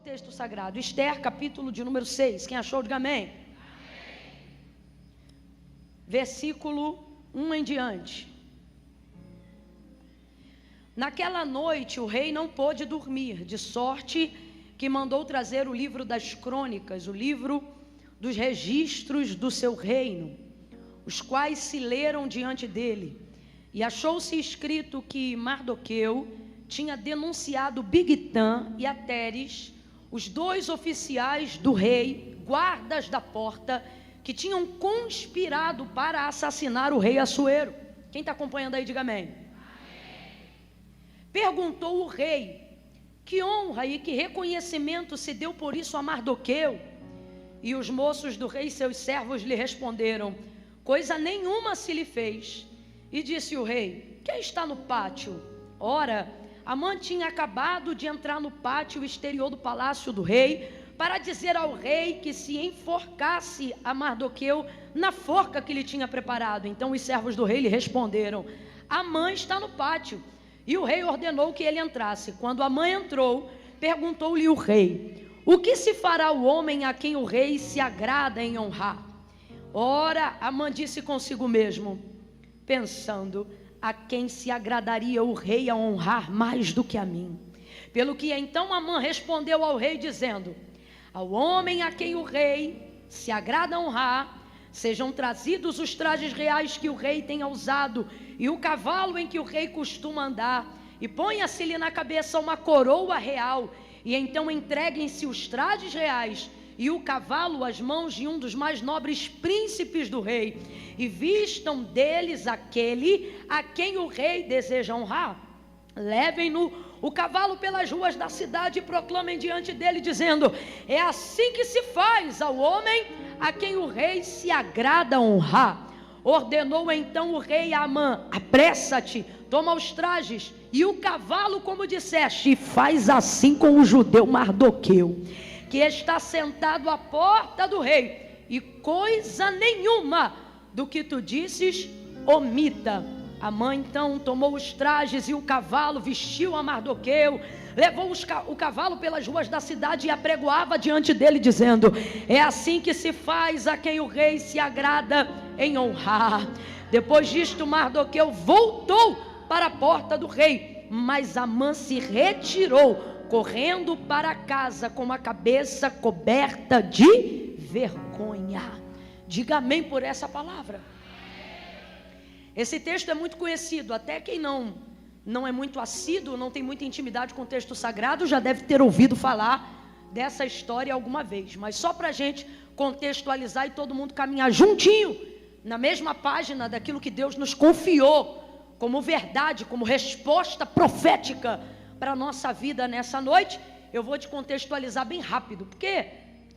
texto sagrado? Esther, capítulo de número 6. Quem achou, diga amém. Amém. Versículo 1 em diante. Naquela noite o rei não pôde dormir, de sorte que mandou trazer o livro das crônicas, o livro dos registros do seu reino, os quais se leram diante dele. E achou-se escrito que Mardoqueu tinha denunciado Bigtã e Ateres, os dois oficiais do rei, guardas da porta, que tinham conspirado para assassinar o rei Assuero. Quem está acompanhando aí, diga amém. Amém. Perguntou o rei, que honra e que reconhecimento se deu por isso a Mardoqueu? E os moços do rei, seus servos, lhe responderam, coisa nenhuma se lhe fez. E disse o rei, quem está no pátio? Ora, Amã tinha acabado de entrar no pátio exterior do palácio do rei, para dizer ao rei que se enforcasse a Mardoqueu na forca que lhe tinha preparado. Então os servos do rei lhe responderam, Amã está no pátio. E o rei ordenou que ele entrasse. Quando Amã entrou, perguntou-lhe o rei, o que se fará o homem a quem o rei se agrada em honrar? Ora, Amã disse consigo mesmo, pensando, a quem se agradaria o rei a honrar mais do que a mim? Pelo que então Amã respondeu ao rei dizendo, ao homem a quem o rei se agrada honrar, sejam trazidos os trajes reais que o rei tenha usado e o cavalo em que o rei costuma andar, e ponha-se-lhe na cabeça uma coroa real, e então entreguem-se os trajes reais e o cavalo às mãos de um dos mais nobres príncipes do rei, e vistam deles aquele a quem o rei deseja honrar. Levem-no o cavalo pelas ruas da cidade e proclamem diante dele, dizendo, é assim que se faz ao homem a quem o rei se agrada honrar. Ordenou então o rei a Amã, apressa-te, toma os trajes e o cavalo como disseste, e faz assim com o judeu Mardoqueu, que está sentado à porta do rei, e coisa nenhuma do que tu disses omita. Amã então tomou os trajes e o cavalo, vestiu a Mardoqueu, levou o cavalo pelas ruas da cidade e apregoava diante dele, dizendo, é assim que se faz a quem o rei se agrada em honrar. Depois disto, Mardoqueu voltou para a porta do rei, mas Amã se retirou, correndo para casa com a cabeça coberta de vergonha. Diga amém por essa palavra. Esse texto é muito conhecido, até quem não é muito assíduo, não tem muita intimidade com o texto sagrado, já deve ter ouvido falar dessa história alguma vez. Mas só para a gente contextualizar e todo mundo caminhar juntinho, na mesma página daquilo que Deus nos confiou, como verdade, como resposta profética para a nossa vida nessa noite, eu vou te contextualizar bem rápido, porque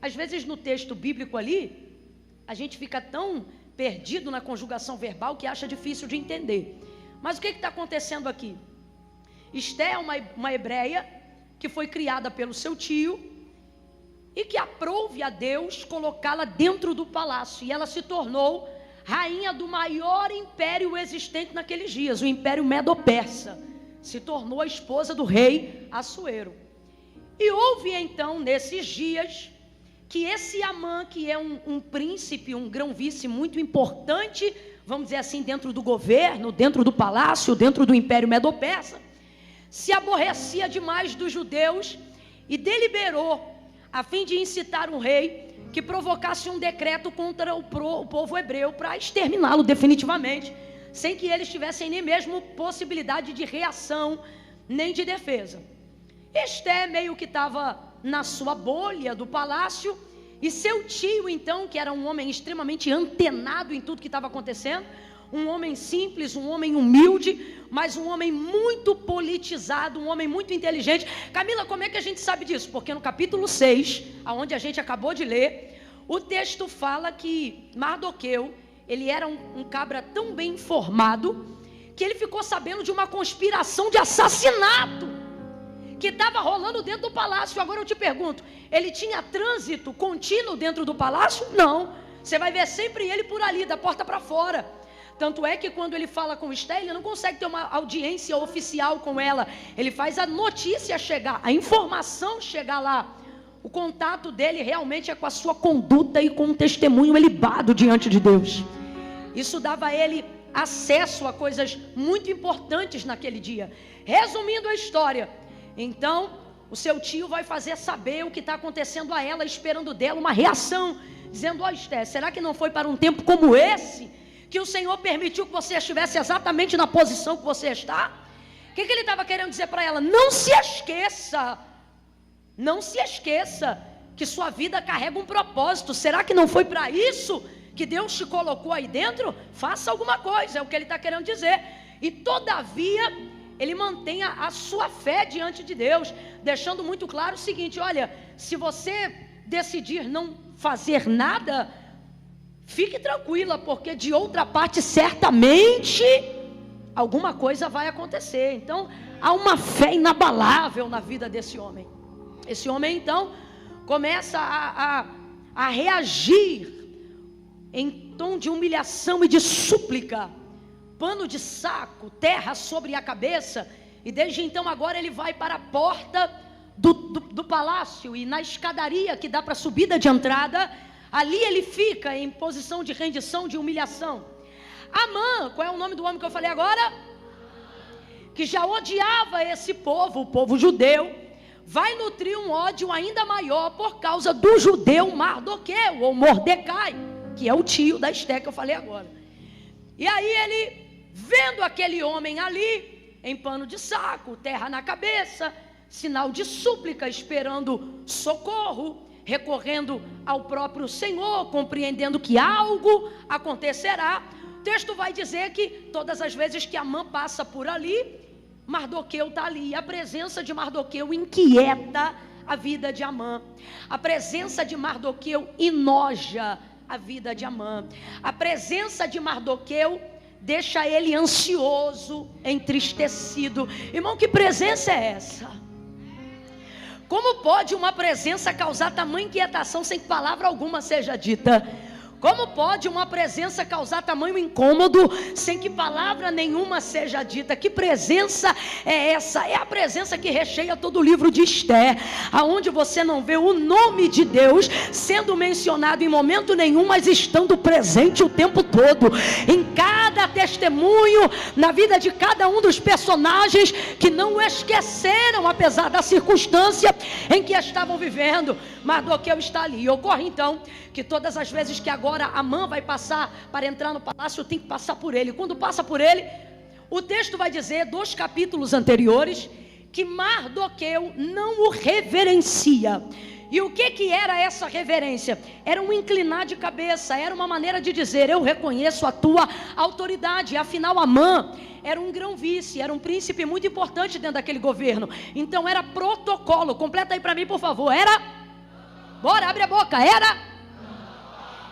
às vezes no texto bíblico ali, a gente fica tão perdido na conjugação verbal que acha difícil de entender. Mas o que está acontecendo aqui? Esther é uma hebreia que foi criada pelo seu tio e que aprouve a Deus colocá-la dentro do palácio, e ela se tornou rainha do maior império existente naqueles dias, o Império Medo-Persa. Se tornou a esposa do rei Assuero. E houve então nesses dias que esse Amã, que é um príncipe, um grão-vice muito importante, vamos dizer assim, dentro do governo, dentro do palácio, dentro do Império Medo-Persa, se aborrecia demais dos judeus e deliberou, a fim de incitar um rei, que provocasse um decreto contra o povo hebreu para exterminá-lo definitivamente, sem que eles tivessem nem mesmo possibilidade de reação, nem de defesa. Esther meio que estava na sua bolha do palácio, e seu tio então, que era um homem extremamente antenado em tudo que estava acontecendo, um homem simples, um homem humilde, mas um homem muito politizado, um homem muito inteligente. Camila, como é que a gente sabe disso? Porque no capítulo 6, onde a gente acabou de ler, o texto fala que Mardoqueu, ele era um cabra tão bem informado, que ele ficou sabendo de uma conspiração de assassinato que estava rolando dentro do palácio. Agora eu te pergunto, ele tinha trânsito contínuo dentro do palácio? Não, você vai ver sempre ele por ali, da porta para fora. Tanto é que quando ele fala com Esther, ele não consegue ter uma audiência oficial com ela, ele faz a notícia chegar, a informação chegar lá O contato dele realmente é com a sua conduta e com um testemunho ilibado diante de Deus. Isso dava a ele acesso a coisas muito importantes naquele dia. Resumindo a história, então o seu tio vai fazer saber o que está acontecendo a ela, esperando dela uma reação, dizendo: ó, Esté, será que não foi para um tempo como esse que o Senhor permitiu que você estivesse exatamente na posição que você está? O que ele estava querendo dizer para ela? Não se esqueça que sua vida carrega um propósito. Será que não foi para isso que Deus te colocou aí dentro? Faça alguma coisa, é o que ele está querendo dizer. E todavia ele mantém a sua fé diante de Deus, deixando muito claro o seguinte: olha, se você decidir não fazer nada, fique tranquila, porque de outra parte certamente alguma coisa vai acontecer. Então há uma fé inabalável na vida desse homem. Esse homem então começa a reagir em tom de humilhação e de súplica. Pano de saco, terra sobre a cabeça. E desde então agora ele vai para a porta do palácio, e na escadaria que dá para a subida de entrada, ali ele fica em posição de rendição, de humilhação. Amã, qual é o nome do homem que eu falei agora? Que já odiava esse povo, o povo judeu, vai nutrir um ódio ainda maior por causa do judeu Mardoqueu, ou Mordecai, que é o tio da Esté que eu falei agora. E aí ele, vendo aquele homem ali, em pano de saco, terra na cabeça, sinal de súplica, esperando socorro, recorrendo ao próprio Senhor, compreendendo que algo acontecerá, o texto vai dizer que todas as vezes que Amã passa por ali, Mardoqueu está ali. E a presença de Mardoqueu inquieta a vida de Amã. A presença de Mardoqueu enoja a vida de Amã. A presença de Mardoqueu deixa ele ansioso, entristecido. Irmão, que presença é essa? Como pode uma presença causar tamanha inquietação sem que palavra alguma seja dita? Como pode uma presença causar tamanho incômodo sem que palavra nenhuma seja dita? Que presença é essa? É a presença que recheia todo o livro de Esté, aonde você não vê o nome de Deus sendo mencionado em momento nenhum, mas estando presente o tempo todo, em cada testemunho, na vida de cada um dos personagens que não o esqueceram, apesar da circunstância em que estavam vivendo. Mardoqueu está ali. E ocorre então que todas as vezes que agora Amã vai passar para entrar no palácio, tem que passar por ele. Quando passa por ele, o texto vai dizer, 2 capítulos anteriores, que Mardoqueu não o reverencia. E o que era essa reverência? Era um inclinar de cabeça, era uma maneira de dizer: eu reconheço a tua autoridade. Afinal, Amã era um grão-vice, era um príncipe muito importante dentro daquele governo. Então era protocolo. Completa aí para mim, por favor. Bora, abre a boca.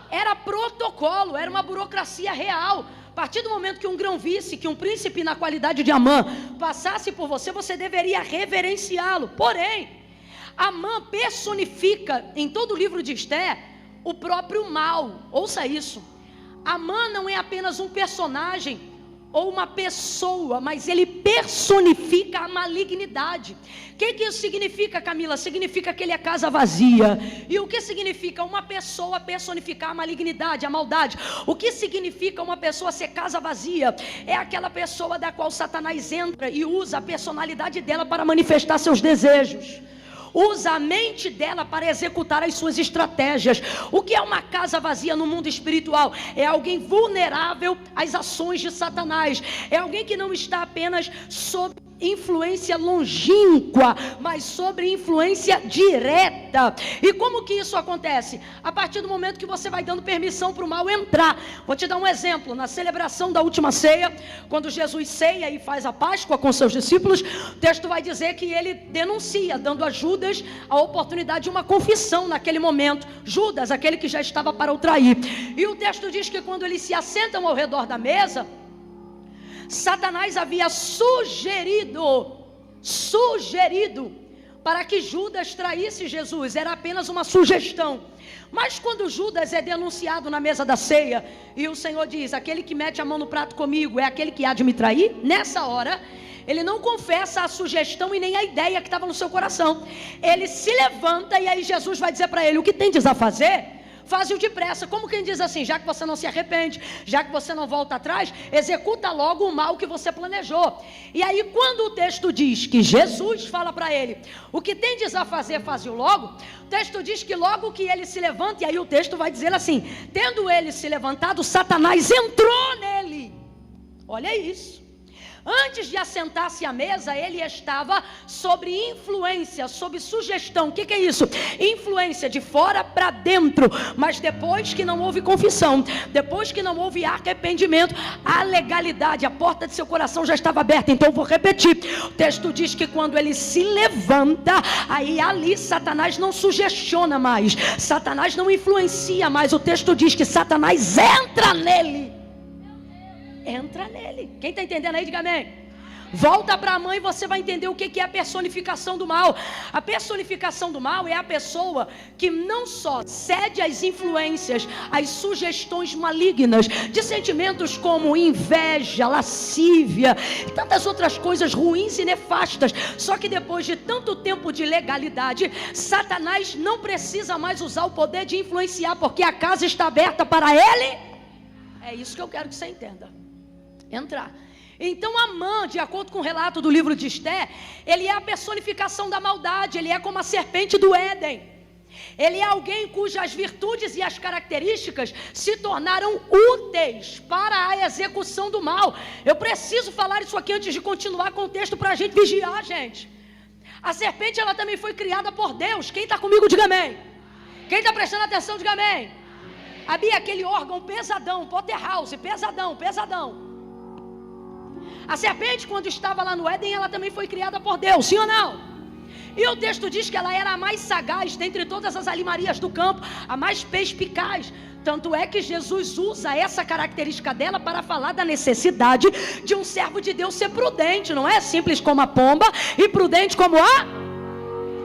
Era protocolo, era uma burocracia real. A partir do momento que um grão-vice, que um príncipe na qualidade de Amã passasse por você, você deveria reverenciá-lo. Porém, Amã personifica em todo o livro de Esté o próprio mal. Ouça isso. Amã não é apenas um personagem ou uma pessoa, mas ele personifica a malignidade. O que isso significa, Camila? Significa que ele é casa vazia. E o que significa uma pessoa personificar a malignidade, a maldade? O que significa uma pessoa ser casa vazia? É aquela pessoa da qual Satanás entra e usa a personalidade dela para manifestar seus desejos. Usa a mente dela para executar as suas estratégias. O que é uma casa vazia no mundo espiritual? É alguém vulnerável às ações de Satanás. É alguém que não está apenas sob influência longínqua, mas sobre influência direta. E como que isso acontece? A partir do momento que você vai dando permissão para o mal entrar. Vou te dar um exemplo. Na celebração da última ceia, quando Jesus ceia e faz a Páscoa com seus discípulos, o texto vai dizer que ele denuncia, dando a Judas a oportunidade de uma confissão naquele momento. Judas, aquele que já estava para o trair. E o texto diz que quando eles se assentam ao redor da mesa, Satanás havia sugerido para que Judas traísse Jesus. Era apenas uma sugestão. Mas quando Judas é denunciado na mesa da ceia, e o Senhor diz: aquele que mete a mão no prato comigo é aquele que há de me trair, nessa hora ele não confessa a sugestão e nem a ideia que estava no seu coração. Ele se levanta e aí Jesus vai dizer para ele: o que tendes a fazer, faze-o depressa. Como quem diz assim: já que você não se arrepende, já que você não volta atrás, executa logo o mal que você planejou. E aí quando o texto diz que Jesus fala para ele: o que tendes a fazer, faze-o logo, o texto diz que logo que ele se levanta, e aí o texto vai dizer assim: tendo ele se levantado, Satanás entrou nele. Olha isso. Antes de assentar-se à mesa, ele estava sob influência, sob sugestão. O que é isso? Influência de fora para dentro. Mas depois que não houve confissão, depois que não houve arrependimento, a legalidade, a porta de seu coração já estava aberta. Então vou repetir. O texto diz que quando ele se levanta, aí ali Satanás não sugestiona mais, Satanás não influencia mais. O texto diz que Satanás entra nele. Entra nele. Quem está entendendo aí, diga amém. Volta para a mãe e você vai entender o que é a personificação do mal. A personificação do mal é a pessoa que não só cede às influências, às sugestões malignas, de sentimentos como inveja, lascívia e tantas outras coisas ruins e nefastas. Só que depois de tanto tempo de legalidade, Satanás não precisa mais usar o poder de influenciar, porque a casa está aberta para ele. É isso que eu quero que você entenda. Entrar. Então Amã, de acordo com o relato do livro de Esté, ele é a personificação da maldade. Ele é como a serpente do Éden. Ele é alguém cujas virtudes e as características se tornaram úteis para a execução do mal. Eu preciso falar isso aqui antes de continuar com o texto para a gente vigiar, gente. A serpente, ela também foi criada por Deus. Quem está comigo, diga amém. Quem está prestando atenção, diga amém. Havia aquele órgão pesadão, Potterhouse, pesadão. A serpente, quando estava lá no Éden, ela também foi criada por Deus, sim ou não? E o texto diz que ela era a mais sagaz dentre todas as animarias do campo, a mais perspicaz. Tanto é que Jesus usa essa característica dela para falar da necessidade de um servo de Deus ser prudente. Não é simples como a pomba e prudente como a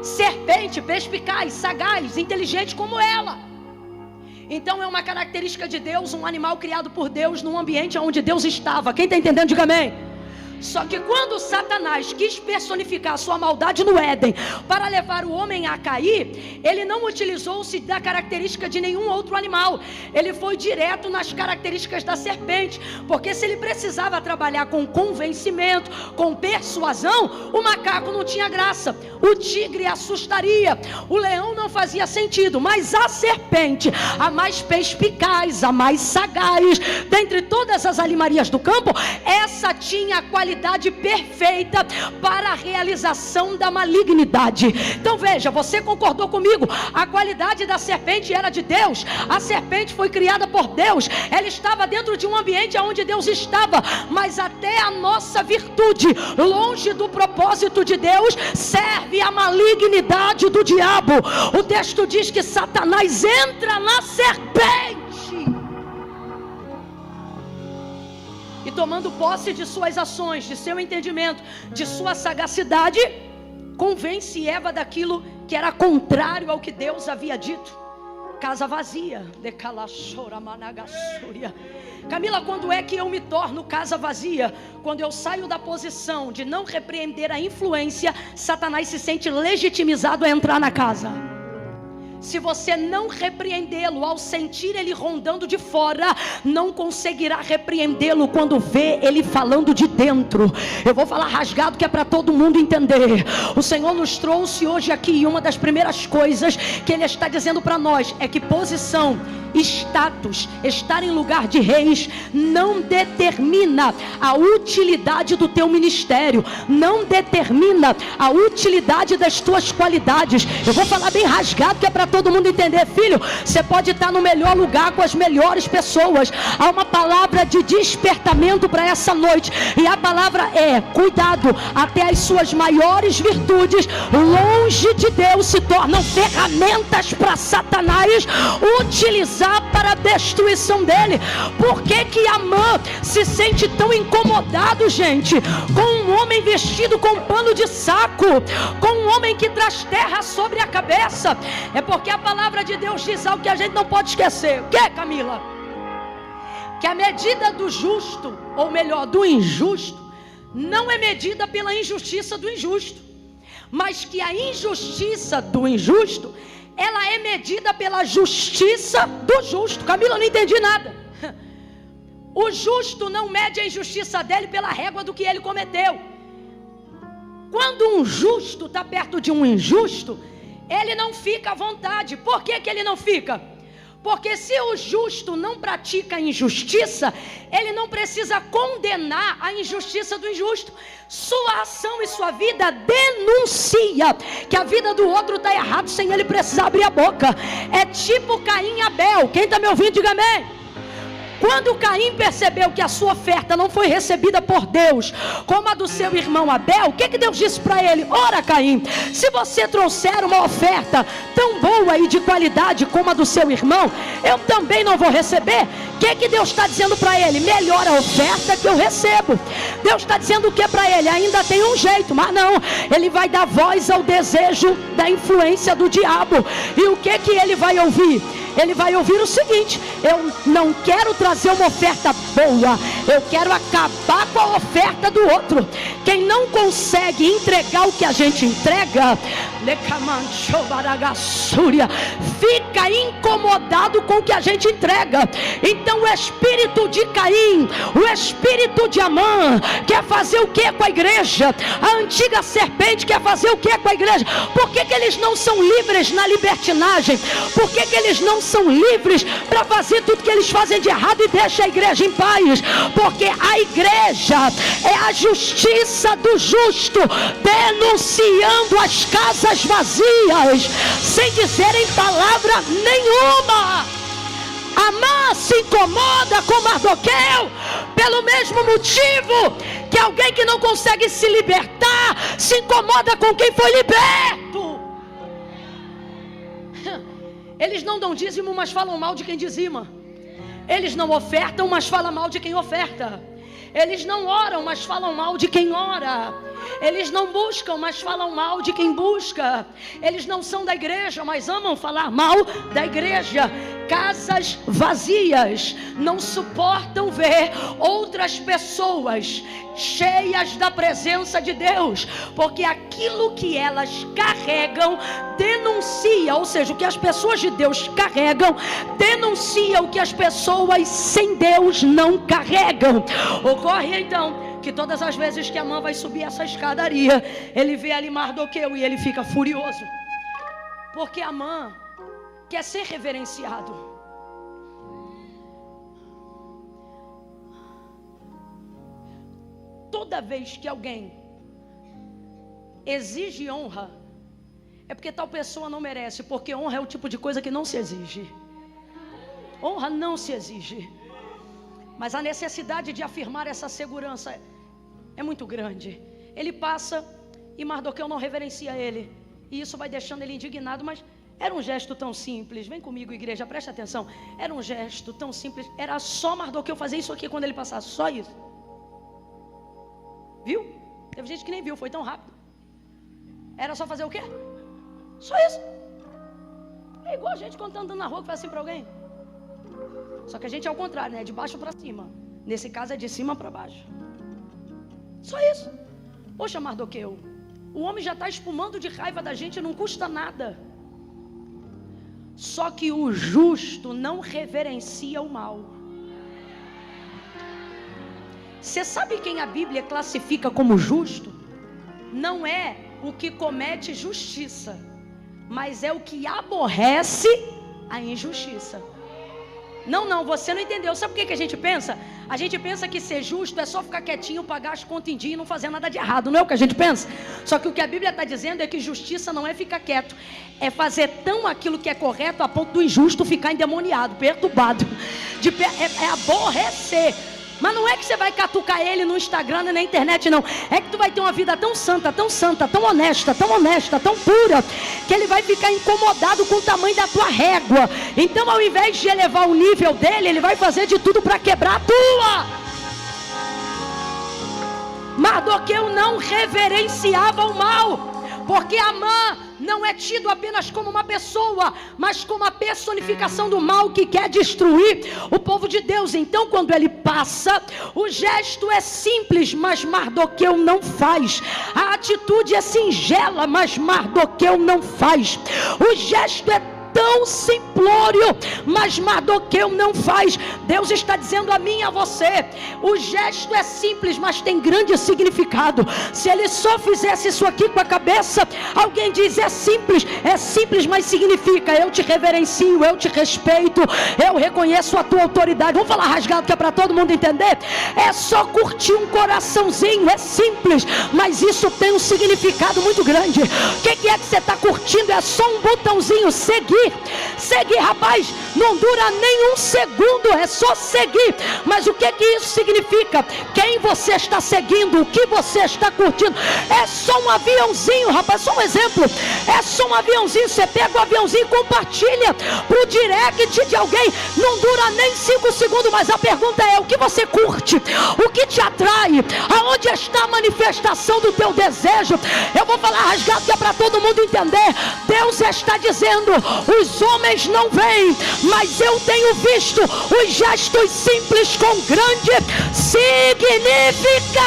serpente, perspicaz, sagaz, inteligente como ela. Então é uma característica de Deus, um animal criado por Deus num ambiente onde Deus estava. Quem está entendendo, diga amém. Só que quando Satanás quis personificar a sua maldade no Éden para levar o homem a cair, ele não utilizou-se da característica de nenhum outro animal. Ele foi direto nas características da serpente, porque se ele precisava trabalhar com convencimento, com persuasão, o macaco não tinha graça, o tigre assustaria, o leão não fazia sentido, mas a serpente, a mais perspicaz, a mais sagaz, dentre todas as animarias do campo, essa tinha a qualidade perfeita para a realização da malignidade. Então veja, você concordou comigo, a qualidade da serpente era de Deus, a serpente foi criada por Deus, ela estava dentro de um ambiente onde Deus estava, mas até a nossa virtude, longe do propósito de Deus, serve a malignidade do diabo. O texto diz que Satanás entra na serpente e, tomando posse de suas ações, de seu entendimento, de sua sagacidade, convence Eva daquilo que era contrário ao que Deus havia dito. Casa vazia. Camila, quando é que eu me torno casa vazia? Quando eu saio da posição de não repreender a influência, Satanás se sente legitimizado a entrar na casa. Se você não repreendê-lo ao sentir ele rondando de fora, não conseguirá repreendê-lo quando vê ele falando de dentro. Eu vou falar rasgado que é para todo mundo entender. O Senhor nos trouxe hoje aqui, e uma das primeiras coisas que Ele está dizendo para nós é que posição, status, estar em lugar de reis não determina a utilidade do teu ministério, não determina a utilidade das tuas qualidades. Eu vou falar bem rasgado que é para todo mundo entender, filho. Você pode estar no melhor lugar com as melhores pessoas. Há uma palavra de despertamento para essa noite, e a palavra é: cuidado, até as suas maiores virtudes longe de Deus se tornam ferramentas para Satanás utilizar para a destruição dele. Por que Amã se sente tão incomodado, gente, com um homem vestido com pano de saco, com um homem que traz terra sobre a cabeça? É porque a palavra de Deus diz algo que a gente não pode esquecer. O que, Camila? Que a medida do justo, ou melhor, do injusto, não é medida pela injustiça do injusto, mas que a injustiça do injusto, ela é medida pela justiça do justo. Camila, eu não entendi nada. O justo não mede a injustiça dele pela régua do que ele cometeu. Quando um justo está perto de um injusto, ele não fica à vontade. Por que que ele não fica? Porque se o justo não pratica a injustiça, ele não precisa condenar a injustiça do injusto. Sua ação e sua vida denuncia que a vida do outro está errada sem ele precisar abrir a boca. É tipo Caim e Abel. Quem está me ouvindo, diga amém. Quando Caim percebeu que a sua oferta não foi recebida por Deus, como a do seu irmão Abel, o que Deus disse para ele? Ora, Caim, se você trouxer uma oferta tão boa e de qualidade como a do seu irmão, eu também não vou receber. O que Deus está dizendo para ele? Melhor a oferta que eu recebo. Deus está dizendo o que para ele? Ainda tem um jeito, mas não, ele vai dar voz ao desejo da influência do diabo. E o que ele vai ouvir? Ele vai ouvir o seguinte: eu não quero trazer uma oferta boa, eu quero acabar com a oferta do outro. Quem não consegue entregar o que a gente entrega, fica incomodado com o que a gente entrega. Então o espírito de Caim, o espírito de Amã, quer fazer o que com a igreja? A antiga serpente quer fazer o que com a igreja? Por que eles não são livres na libertinagem? Por que eles não são livres para fazer tudo que eles fazem de errado e deixa a igreja em paz? Porque a igreja é a justiça do justo, denunciando as casas vazias, sem dizerem palavra nenhuma. Amã se incomoda com Mardoqueu pelo mesmo motivo que alguém que não consegue se libertar se incomoda com quem foi liberto. Eles não dão dízimo, mas falam mal de quem dizima. Eles não ofertam, mas falam mal de quem oferta. Eles não oram, mas falam mal de quem ora. Eles não buscam, mas falam mal de quem busca. Eles não são da igreja, mas amam falar mal da igreja. Casas vazias não suportam ver outras pessoas cheias da presença de Deus, porque aquilo que elas carregam denuncia, ou seja, o que as pessoas de Deus carregam denuncia o que as pessoas sem Deus não carregam. Ocorre então que todas as vezes que Amã vai subir essa escadaria, ele vê ali Mardoqueu e ele fica furioso, porque Amã quer ser reverenciado. Toda vez que alguém exige honra, é porque tal pessoa não merece, porque honra é o tipo de coisa que não se exige. Honra não se exige, mas a necessidade de afirmar essa segurança é muito grande. Ele passa e Mardoqueu não reverencia ele, e isso vai deixando ele indignado. Mas era um gesto tão simples. Vem comigo, igreja, preste atenção. Era um gesto tão simples. Era só Mardoqueu fazer isso aqui quando ele passasse, só isso. Viu? Teve gente que nem viu, foi tão rápido. Era só fazer o quê? Só isso. É igual a gente quando tá andando na rua que faz assim para alguém. Só que a gente é ao contrário, né? De baixo para cima. Nesse caso é de cima para baixo. Só isso. Poxa, Mardoqueu, o homem já está espumando de raiva da gente, não custa nada. Só que o justo não reverencia o mal. Você sabe quem a Bíblia classifica como justo? Não é o que comete justiça, mas é o que aborrece a injustiça. Não, você não entendeu. Sabe por que a gente pensa? A gente pensa que ser justo é só ficar quietinho, pagar as contas em dia e não fazer nada de errado. Não é o que a gente pensa? Só que o que a Bíblia está dizendo é que justiça não é ficar quieto, é fazer tão aquilo que é correto a ponto do injusto ficar endemoniado, perturbado, é aborrecer. Mas não é que você vai catucar ele no Instagram e na internet, não. É que tu vai ter uma vida tão santa, tão honesta, tão pura, que ele vai ficar incomodado com o tamanho da tua régua. Então, ao invés de elevar o nível dele, ele vai fazer de tudo para quebrar a tua. Mardoqueu não reverenciava o mal, porque Amã não é tido apenas como uma pessoa, mas como a personificação do mal que quer destruir o povo de Deus. Então, quando ele passa, o gesto é simples, mas Mardoqueu não faz. A atitude é singela, mas Mardoqueu não faz. O gesto é tão simplório, mas Mardoqueu não faz. Deus está dizendo a mim e a você: o gesto é simples, mas tem grande significado. Se ele só fizesse isso aqui com a cabeça, alguém diz: é simples, mas significa: eu te reverencio, eu te respeito, eu reconheço a tua autoridade. Vamos falar rasgado que é para todo mundo entender? É só curtir um coraçãozinho, é simples, mas isso tem um significado muito grande. O que é que você está curtindo? É só um botãozinho, seguir, rapaz, não dura nem um segundo, é só seguir. Mas o que isso significa? Quem você está seguindo, o que você está curtindo? É só um aviãozinho, rapaz, só um exemplo. É só um aviãozinho, você pega o aviãozinho e compartilha pro direct de alguém, não dura nem 5 segundos, mas a pergunta é: o que você curte? O que te atrai? Aonde está a manifestação do teu desejo? Eu vou falar rasgado que é para todo mundo entender. Deus está dizendo: os homens não veem, mas eu tenho visto os gestos simples com grande significado.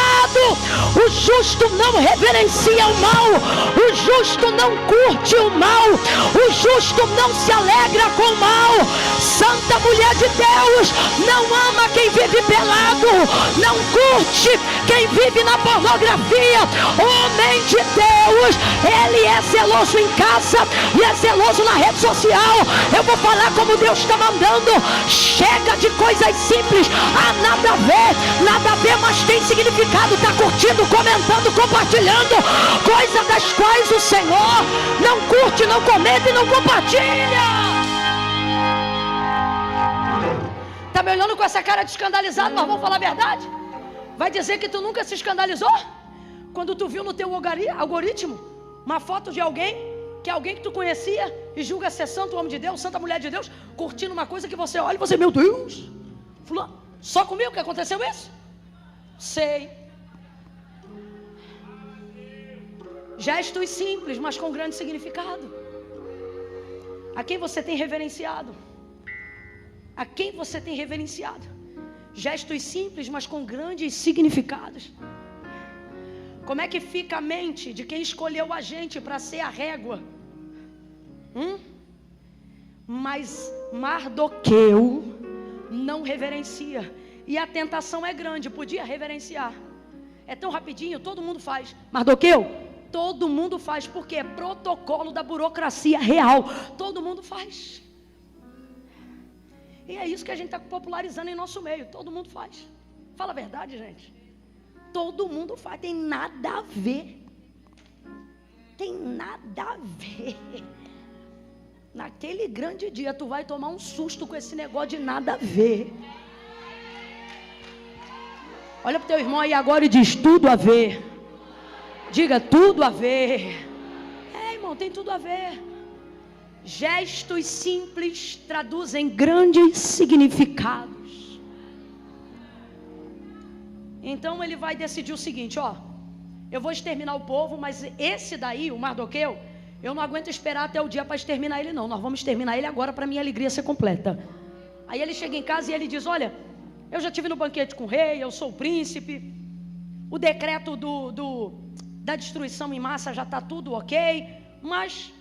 O justo não reverencia o mal, o justo não curte o mal, o justo não se alegra com o mal. Santa mulher de Deus não ama quem vive pelado, não curte quem vive na pornografia. Homem de Deus, ele é zeloso em casa e é zeloso na rede social. Eu vou falar como Deus está mandando. Chega de coisas simples. Nada a ver, mas tem significado. Está curtindo, comentando, compartilhando coisas das quais o Senhor não curte, não comenta e não compartilha. Está me olhando com essa cara de escandalizado, mas vamos falar a verdade? Vai dizer que tu nunca se escandalizou quando tu viu no teu algoritmo uma foto de alguém que tu conhecia e julga ser santo, homem de Deus, santa mulher de Deus, curtindo uma coisa que você olha e você: meu Deus, fulano, só comigo que aconteceu isso? Sei. Gestos simples, mas com grande significado. A quem você tem reverenciado? A quem você tem reverenciado? Gestos simples, mas com grandes significados. Como é que fica a mente de quem escolheu a gente para ser a régua? Mas Mardoqueu não reverencia. E a tentação é grande, podia reverenciar. É tão rapidinho, todo mundo faz. Mardoqueu, todo mundo faz, porque é protocolo da burocracia real. Todo mundo faz. E é isso que a gente está popularizando em nosso meio. Todo mundo faz. Fala a verdade, gente. Todo mundo faz, tem nada a ver. Tem nada a ver. Naquele grande dia tu vai tomar um susto com esse negócio de nada a ver. Olha para o teu irmão aí agora e diz: tudo a ver. Diga: tudo a ver. Irmão, tem tudo a ver. Gestos simples traduzem grandes significados. Então ele vai decidir o seguinte: eu vou exterminar o povo, mas esse daí, o Mardoqueu, eu não aguento esperar até o dia para exterminar ele não. Nós vamos exterminar ele agora para minha alegria ser completa. Aí ele chega em casa e ele diz: olha, eu já estive no banquete com o rei, eu sou o príncipe, o decreto da destruição em massa já está tudo ok, mas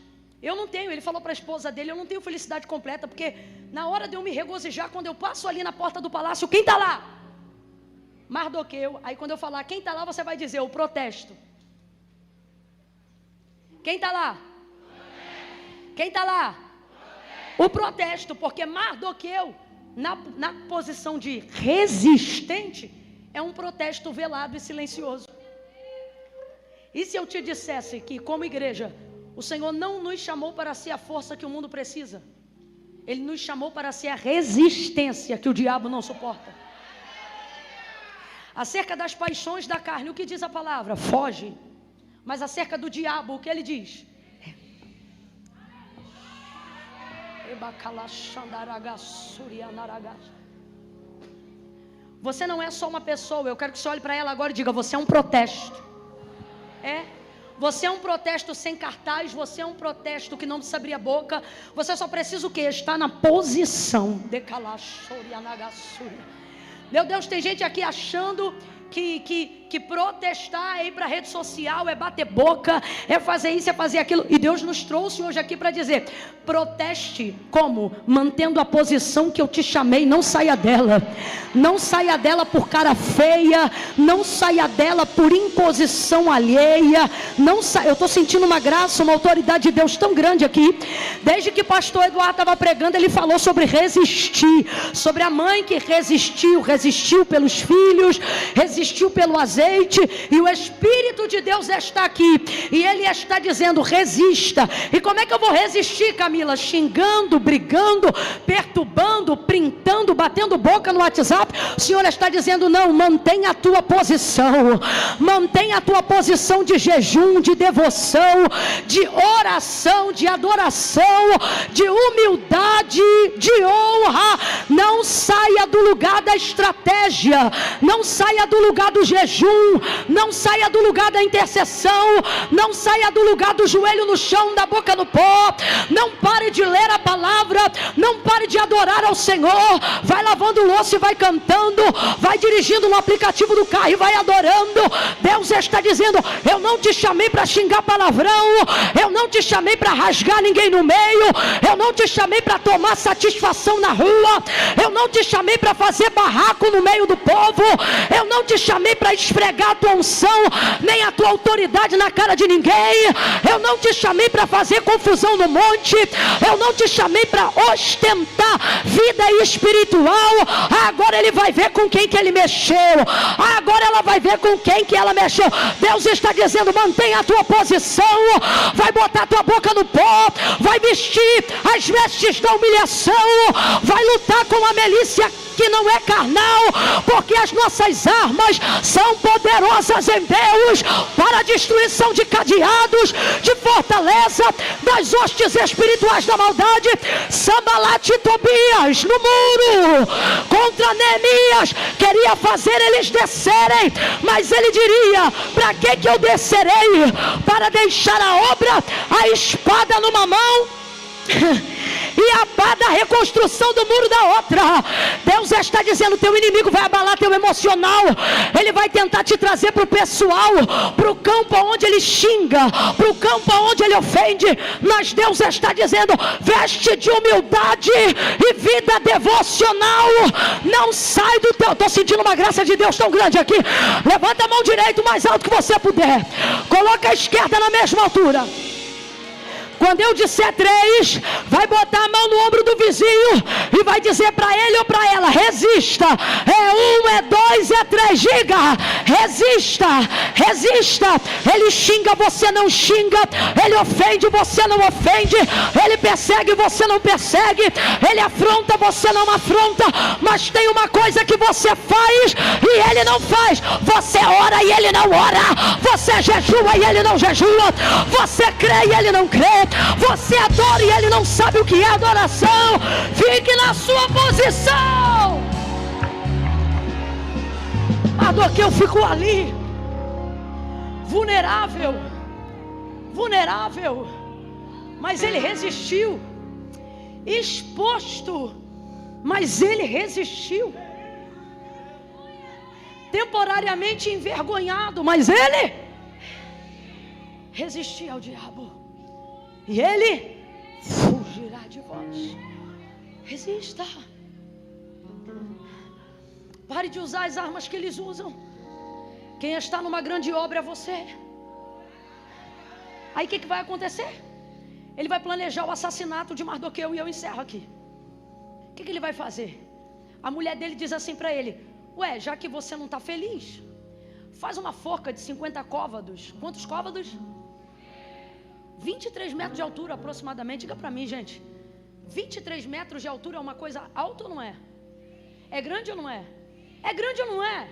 eu não tenho, ele falou para a esposa dele, eu não tenho felicidade completa, porque na hora de eu me regozijar, quando eu passo ali na porta do palácio, quem está lá? Mardoqueu. Aí quando eu falar quem está lá, você vai dizer: o protesto. Quem está lá? Quem está lá? O protesto, porque Mardoqueu, na posição de resistente, é um protesto velado e silencioso. E se eu te dissesse que, como igreja, o Senhor não nos chamou para ser a força que o mundo precisa, Ele nos chamou para ser a resistência que o diabo não suporta. Acerca das paixões da carne, o que diz a palavra? Foge. Mas acerca do diabo, o que ele diz? Você não é só uma pessoa. Eu quero que você olhe para ela agora e diga: você é um protesto. Você é um protesto sem cartaz, você é um protesto que não precisa abrir a boca. Você só precisa o quê? Estar na posição. Meu Deus, tem gente aqui achando que protestar é ir para a rede social, é bater boca, é fazer isso, é fazer aquilo. E Deus nos trouxe hoje aqui para dizer: proteste como? Mantendo a posição que eu te chamei. Não saia dela. Não saia dela por cara feia. Não saia dela por imposição alheia. Eu estou sentindo uma graça, uma autoridade de Deus tão grande aqui. Desde que o pastor Eduardo estava pregando, ele falou sobre resistir, sobre a mãe que resistiu pelos filhos, resistiu pelo azeite, e o Espírito de Deus está aqui, e Ele está dizendo: resista. E como é que eu vou resistir, Camila? Xingando, brigando, perturbando, printando, batendo boca no WhatsApp? O Senhor está dizendo: não, mantenha a tua posição, mantenha a tua posição de jejum, de devoção, de oração, de adoração, de humildade, de honra. Não saia do lugar da estratégia, não saia do lugar do jejum, não saia do lugar da intercessão, não saia do lugar do joelho no chão, da boca no pó. Não pare de ler a palavra, não pare de adorar ao Senhor. Vai lavando louça e vai cantando, vai dirigindo no aplicativo do carro e vai adorando. Deus está dizendo: eu não te chamei para xingar palavrão, eu não te chamei para rasgar ninguém no meio, eu não te chamei para tomar satisfação na rua, eu não te chamei para fazer barraco no meio do povo, eu não te chamei para esfregar a tua unção, nem a tua autoridade na cara de ninguém. Eu não te chamei para fazer confusão no monte, eu não te chamei para ostentar vida espiritual. Agora ele vai ver com quem que ele mexeu, agora ela vai ver com quem que ela mexeu. Deus está dizendo: mantenha a tua posição, vai botar a tua boca no pó, vai vestir as vestes da humilhação, vai lutar com a milícia que não é carnal, porque as nossas armas são poderosas em Deus para a destruição de cadeados, de fortaleza, das hostes espirituais da maldade. Sambalat e Tobias no muro contra Neemias queria fazer eles descerem, mas ele diria: para que eu descerei? Para deixar a obra, a espada numa mão e a pá da reconstrução do muro da outra. Deus está dizendo: teu inimigo vai abalar teu emocional, ele vai tentar te trazer para o pessoal, para o campo onde ele xinga, para o campo onde ele ofende. Mas Deus está dizendo: veste de humildade e vida devocional. Não sai do teu... Estou sentindo uma graça de Deus tão grande aqui. Levanta a mão direita o mais alto que você puder, coloca a esquerda na mesma altura. Quando eu disser 3, vai botar a mão no ombro do vizinho e vai dizer para ele ou para ela: resista. É 1, é 2, é 3. Diga: resista, resista. Ele xinga, você não xinga. Ele ofende, você não ofende. Ele persegue, você não persegue. Ele afronta, você não afronta. Mas tem uma coisa que você faz e ele não faz: você ora e ele não ora. Você jejua e ele não jejua. Você crê e ele não crê. Você adora e ele não sabe o que é adoração. Fique na sua posição. Mardoqueu ficou ali, vulnerável, mas ele resistiu. Exposto, mas ele resistiu. Temporariamente envergonhado, mas ele resistia ao diabo, e ele fugirá de vós. Resista. Pare de usar as armas que eles usam. Quem está numa grande obra é você. Aí o que vai acontecer? Ele vai planejar o assassinato de Mardoqueu, e eu encerro aqui. O que ele vai fazer? A mulher dele diz assim para ele: ué, já que você não está feliz, faz uma forca de 50 côvados. Quantos côvados? 23 metros de altura aproximadamente. Diga para mim, gente, 23 metros de altura é uma coisa alta ou não é? É grande ou não é? É grande ou não é?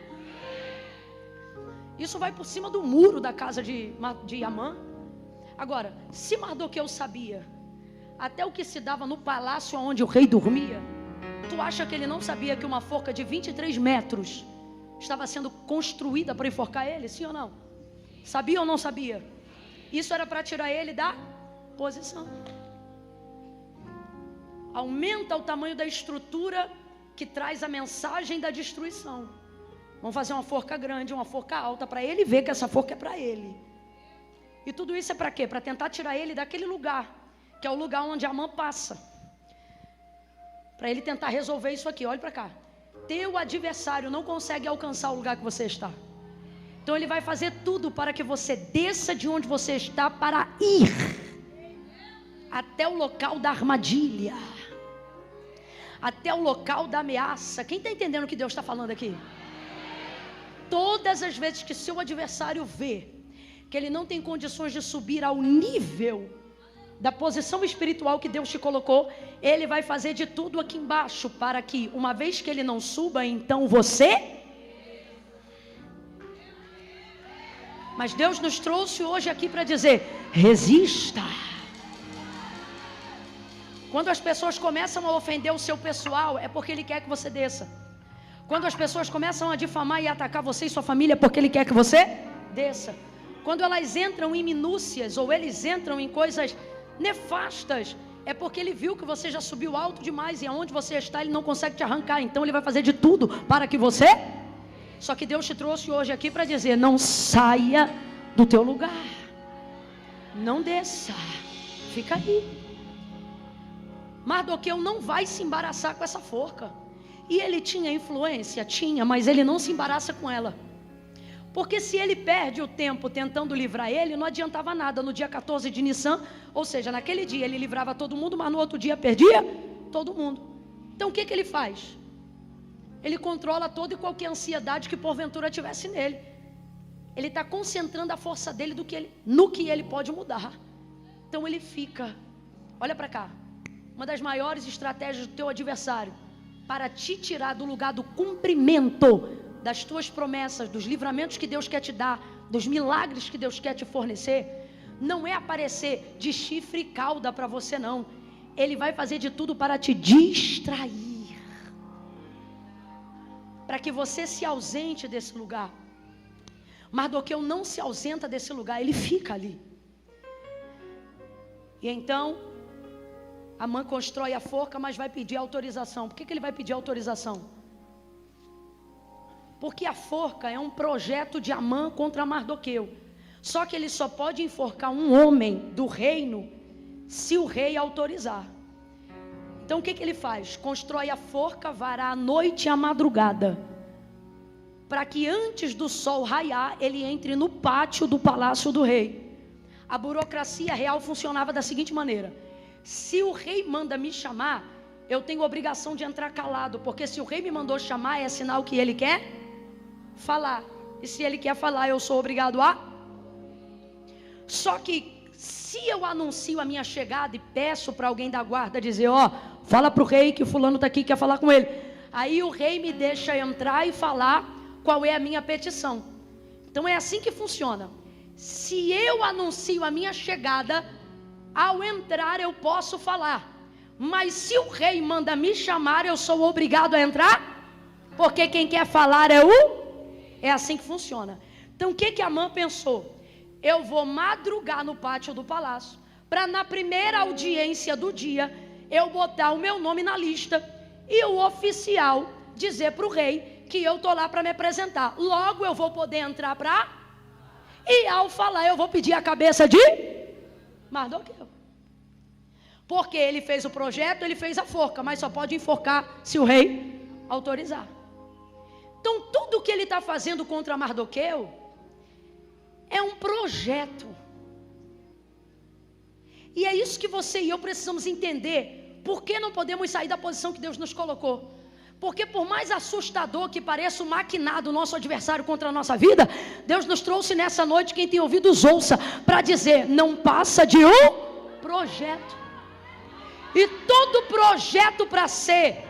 Isso vai por cima do muro da casa de Amã. Agora, se Mardoqueu sabia até o que se dava no palácio onde o rei dormia, tu acha que ele não sabia que uma forca de 23 metros estava sendo construída para enforcar ele? Sim ou não? Sabia ou não sabia? Isso era para tirar ele da posição. Aumenta o tamanho da estrutura que traz a mensagem da destruição. Vamos fazer uma forca grande, uma forca alta, para ele ver que essa forca é para ele. E tudo isso é para quê? Para tentar tirar ele daquele lugar, que é o lugar onde a mãe passa. Para ele tentar resolver isso aqui. Olha para cá. Teu adversário não consegue alcançar o lugar que você está. Então ele vai fazer tudo para que você desça de onde você está para ir até o local da armadilha, até o local da ameaça. Quem está entendendo o que Deus está falando aqui? Todas as vezes que seu adversário vê que ele não tem condições de subir ao nível da posição espiritual que Deus te colocou, ele vai fazer de tudo aqui embaixo para que, uma vez que ele não suba, então você... Mas Deus nos trouxe hoje aqui para dizer: resista. Quando as pessoas começam a ofender o seu pessoal, é porque Ele quer que você desça. Quando as pessoas começam a difamar e atacar você e sua família, é porque Ele quer que você desça. Quando elas entram em minúcias, ou eles entram em coisas nefastas, é porque Ele viu que você já subiu alto demais, e aonde você está Ele não consegue te arrancar. Então Ele vai fazer de tudo para que você... Só que Deus te trouxe hoje aqui para dizer: não saia do teu lugar, não desça, fica aí. Mardoqueu não vai se embaraçar com essa forca. E ele tinha influência? Tinha, mas ele não se embaraça com ela. Porque se ele perde o tempo tentando livrar ele, não adiantava nada. No dia 14 de Nissan, ou seja, naquele dia ele livrava todo mundo, mas no outro dia perdia todo mundo. Então o que ele faz? Ele controla toda e qualquer ansiedade que porventura tivesse nele. Ele está concentrando a força dele no que ele pode mudar. Então ele fica. Olha para cá. Uma das maiores estratégias do teu adversário para te tirar do lugar do cumprimento das tuas promessas, dos livramentos que Deus quer te dar, dos milagres que Deus quer te fornecer, não é aparecer de chifre e cauda para você, não. Ele vai fazer de tudo para te distrair, para que você se ausente desse lugar. Mardoqueu não se ausenta desse lugar, ele fica ali. E então Amã constrói a forca, mas vai pedir autorização. Por que ele vai pedir autorização? Porque a forca é um projeto de Amã contra Mardoqueu. Só que ele só pode enforcar um homem do reino se o rei autorizar. Então o que ele faz? Constrói a forca, vará a noite e a madrugada, para que antes do sol raiar, ele entre no pátio do palácio do rei. A burocracia real funcionava da seguinte maneira: se o rei manda me chamar, eu tenho obrigação de entrar calado, porque se o rei me mandou chamar, é sinal que ele quer falar. E se ele quer falar, eu sou obrigado a... Só que se eu anuncio a minha chegada e peço para alguém da guarda dizer: fala para o rei que fulano está aqui, quer falar com ele. Aí o rei me deixa entrar e falar qual é a minha petição. Então é assim que funciona. Se eu anuncio a minha chegada, ao entrar eu posso falar. Mas se o rei manda me chamar, eu sou obrigado a entrar, porque quem quer falar é o... É assim que funciona. Então o que Amã pensou? Eu vou madrugar no pátio do palácio, para na primeira audiência do dia, eu botar o meu nome na lista, e o oficial dizer para o rei que eu estou lá para me apresentar. Logo eu vou poder entrar para... E ao falar eu vou pedir a cabeça de Mardoqueu. Porque ele fez o projeto, ele fez a forca, mas só pode enforcar se o rei autorizar. Então tudo que ele está fazendo contra Mardoqueu é um projeto. E é isso que você e eu precisamos entender. Por que não podemos sair da posição que Deus nos colocou? Porque por mais assustador que pareça o maquinado nosso adversário contra a nossa vida, Deus nos trouxe nessa noite, quem tem ouvidos ouça, para dizer: não passa de um projeto. E todo projeto para ser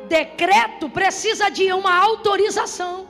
decreto precisa de uma autorização.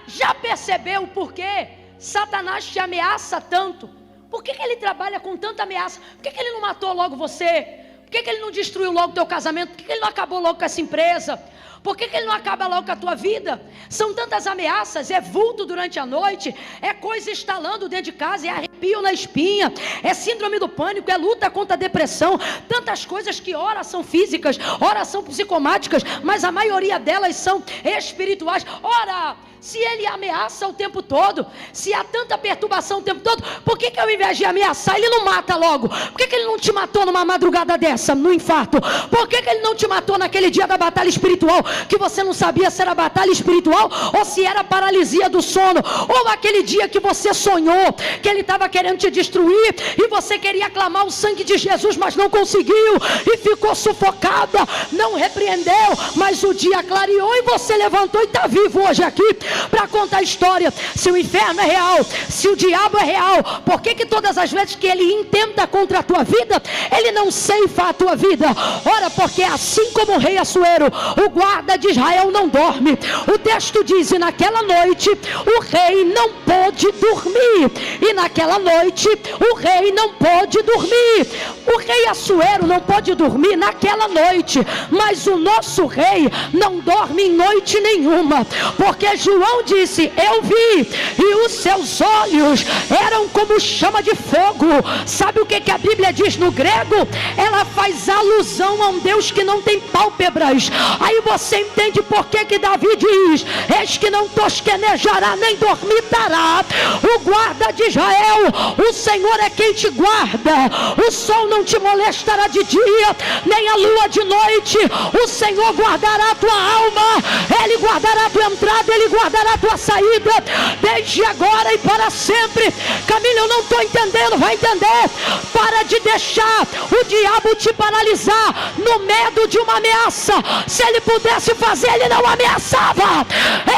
Já percebeu por que Satanás te ameaça tanto? Por que ele trabalha com tanta ameaça? Por que ele não matou logo você? Por que ele não destruiu logo o teu casamento? Por que ele não acabou logo com essa empresa? Por que ele não acaba logo com a tua vida? São tantas ameaças, é vulto durante a noite, é coisa instalando dentro de casa, é arrepio na espinha, é síndrome do pânico, é luta contra a depressão, tantas coisas que ora são físicas, ora são psicomáticas, mas a maioria delas são espirituais. Ora, se ele ameaça o tempo todo, se há tanta perturbação o tempo todo, por que ao invés de ameaçar, ele não mata logo? Por que ele não te matou numa madrugada dessa, no infarto? Por que ele não te matou naquele dia da batalha espiritual, que você não sabia se era batalha espiritual ou se era paralisia do sono? Ou aquele dia que você sonhou que ele estava querendo te destruir e você queria clamar o sangue de Jesus, mas não conseguiu e ficou sufocada, não repreendeu, mas o dia clareou e você levantou e está vivo hoje aqui para contar a história. Se o inferno é real, se o diabo é real, por que todas as vezes que ele intenta contra a tua vida, ele não ceifa a tua vida? Ora, porque assim como o rei Assuero, o guarda de Israel não dorme. O texto diz: e naquela noite o rei não pôde dormir. E naquela noite o rei não pôde dormir. O rei Assuero não pode dormir naquela noite, mas o nosso rei não dorme em noite nenhuma, porque João disse: eu vi, e os seus olhos eram como chama de fogo. Sabe o que a Bíblia diz no grego? Ela faz alusão a um Deus que não tem pálpebras. Aí você entende por que Davi diz: eis que não tosquenejará nem dormitará o guarda de Israel. O Senhor é quem te guarda, o sol não te molestará de dia, nem a lua de noite. O Senhor guardará a tua alma, Ele guardará a tua entrada, Ele guardará a tua saída, desde agora e para sempre. Camila, eu não estou entendendo, vai entender. Para de deixar o diabo te paralisar no medo de uma ameaça. Se ele pudesse fazer, ele não ameaçava.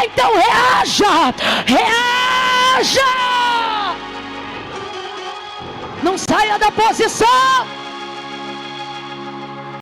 Então reaja, reaja, não saia da posição.